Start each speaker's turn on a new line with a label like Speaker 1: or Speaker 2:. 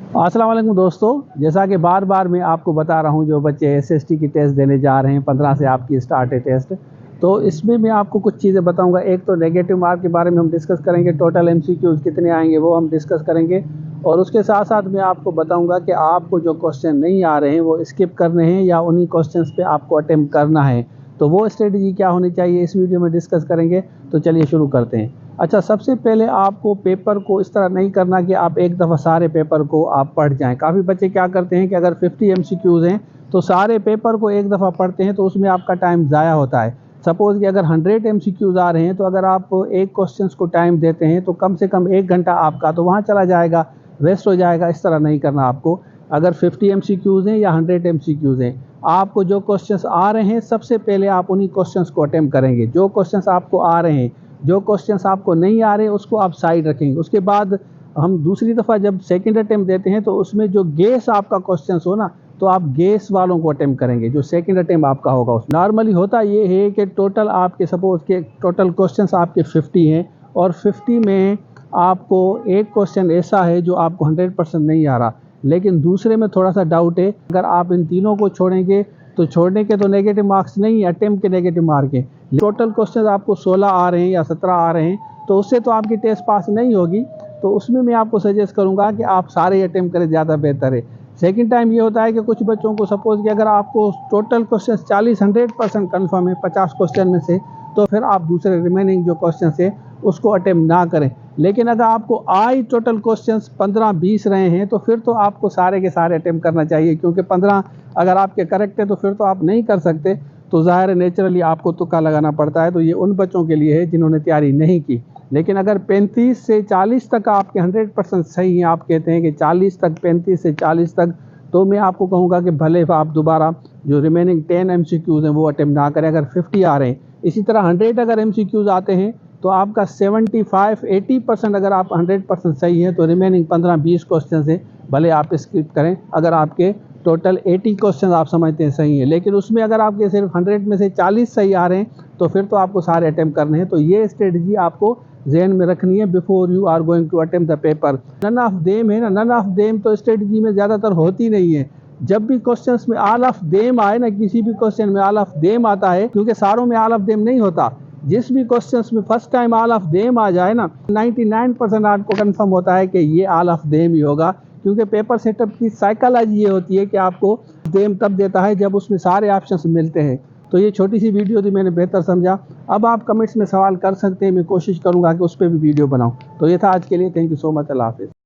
Speaker 1: अस्सलाम वालेकुम दोस्तों, जैसा कि बार बार मैं आपको बता रहा हूं, जो बच्चे एसएसटी की टेस्ट देने जा रहे हैं 15 से आपकी स्टार्ट है टेस्ट। तो इसमें मैं आपको कुछ चीज़ें बताऊंगा। एक तो नेगेटिव मार्क के बारे में हम डिस्कस करेंगे, टोटल एमसीक्यूज कितने आएंगे वो हम डिस्कस करेंगे, और उसके साथ साथ मैं आपको बताऊंगा कि आपको जो क्वेश्चन नहीं आ रहे हैं वो स्किप करने हैं या उन्हीं क्वेश्चन पे आपको अटेम्प्ट करना है। तो वो स्ट्रेटजी क्या होनी चाहिए इस वीडियो में डिस्कस करेंगे। तो चलिए शुरू करते हैं। अच्छा, सबसे पहले आपको पेपर को इस तरह नहीं करना कि आप एक दफ़ा सारे पेपर को आप पढ़ जाएं। काफ़ी बच्चे क्या करते हैं कि अगर 50 एमसीक्यूज़ हैं तो सारे पेपर को एक दफ़ा पढ़ते हैं, तो उसमें आपका टाइम ज़ाया होता है। सपोज़ कि अगर 100 एमसीक्यूज़ आ रहे हैं तो अगर आप एक क्वेश्चन को टाइम देते हैं तो कम से कम 1 घंटा आपका तो वहाँ चला जाएगा, वेस्ट हो जाएगा। इस तरह नहीं करना आपको। अगर 50 एमसीक्यूज़ हैं या 100 एमसीक्यूज़ हैं, आपको जो क्वेश्चंस आ रहे हैं सबसे पहले आप उन्हीं क्वेश्चंस को अटेम्प्ट करेंगे। जो क्वेश्चंस आपको आ रहे हैं, जो क्वेश्चंस आपको नहीं आ रहे उसको आप साइड रखेंगे। उसके बाद हम दूसरी दफ़ा जब सेकंड अटेम्प्ट देते हैं तो उसमें जो गेस आपका क्वेश्चंस हो ना, तो आप गेस वालों को अटेम्प्ट करेंगे जो सेकंड अटेम्प्ट आपका होगा। उस नॉर्मली होता ये है कि टोटल आपके सपोज के टोटल क्वेश्चंस आपके 50 हैं, और 50 में आपको एक क्वेश्चन ऐसा है जो आपको 100% नहीं आ रहा, लेकिन दूसरे में थोड़ा सा डाउट है। अगर आप इन तीनों को छोड़ेंगे तो छोड़ने के तो नेगेटिव मार्क्स नहीं, अटेम्प्ट के नेगेटिव मार्क हैं। टोटल क्वेश्चन आपको 16 आ रहे हैं या 17 आ रहे हैं, तो उससे तो आपकी टेस्ट पास नहीं होगी। तो उसमें मैं आपको सजेस्ट करूंगा कि आप सारे अटेम्प्ट करें, ज़्यादा बेहतर है। सेकंड टाइम ये होता है कि कुछ बच्चों को सपोज कि अगर आपको टोटल क्वेश्चन 100% कन्फर्म है 50 क्वेश्चन में से, तो फिर आप दूसरे रिमेनिंग जो क्वेश्चन है उसको अटेम्प्ट ना करें। लेकिन अगर आपको आई टोटल क्वेश्चंस 15-20 रहे हैं तो फिर तो आपको सारे के सारे अटेम्प्ट करना चाहिए, क्योंकि 15 अगर आपके करेक्ट है तो फिर तो आप नहीं कर सकते। तो ज़ाहिर है नेचुरली आपको तुक्का लगाना पड़ता है। तो ये उन बच्चों के लिए है जिन्होंने तैयारी नहीं की। लेकिन अगर 35 से 40 तक आपके 100% सही हैं, आप कहते हैं कि 40 तक, 35 से 40 तक, तो मैं आपको कहूँगा कि भले आप दोबारा जो रिमेनिंग 10 एमसीक्यूज़ हैं वो अटेम्प्ट ना करें अगर 50 आ रहे हैं। इसी तरह 100 अगर एमसीक्यूज़ आते हैं तो आपका 75-80% अगर आप 100% सही है तो रिमेनिंग 15-20 क्वेश्चन से भले आप स्किप करें। अगर आपके टोटल 80 क्वेश्चन आप समझते हैं सही है, लेकिन उसमें अगर आपके सिर्फ 100 में से 40 सही आ रहे हैं तो फिर तो आपको सारे अटेम्प्ट करने हैं। तो ये स्ट्रेटजी आपको जहन में रखनी है before you are going to attempt the paper. None of them है ना, नन ऑफ देम तो स्ट्रेटजी में ज़्यादातर होती नहीं है। जब भी क्वेश्चंस में ऑल ऑफ देम आए ना, किसी भी क्वेश्चन में ऑल ऑफ देम आता है, क्योंकि सारों में ऑल ऑफ देम नहीं होता। जिस भी क्वेश्चंस में first time all of them आ जाए ना, 99% आपको कंफर्म होता है कि ये ऑल ऑफ देम ही होगा, क्योंकि पेपर सेटअप की साइकोलॉजी ये होती है कि आपको देम तब देता है जब उसमें सारे ऑप्शंस मिलते हैं। तो ये छोटी सी वीडियो थी, मैंने बेहतर समझा। अब आप कमेंट्स में सवाल कर सकते हैं, मैं कोशिश करूंगा कि उस पर भी वीडियो बनाऊं। तो ये था आज के लिए। Thank you so much. अल्लाह हाफिज़।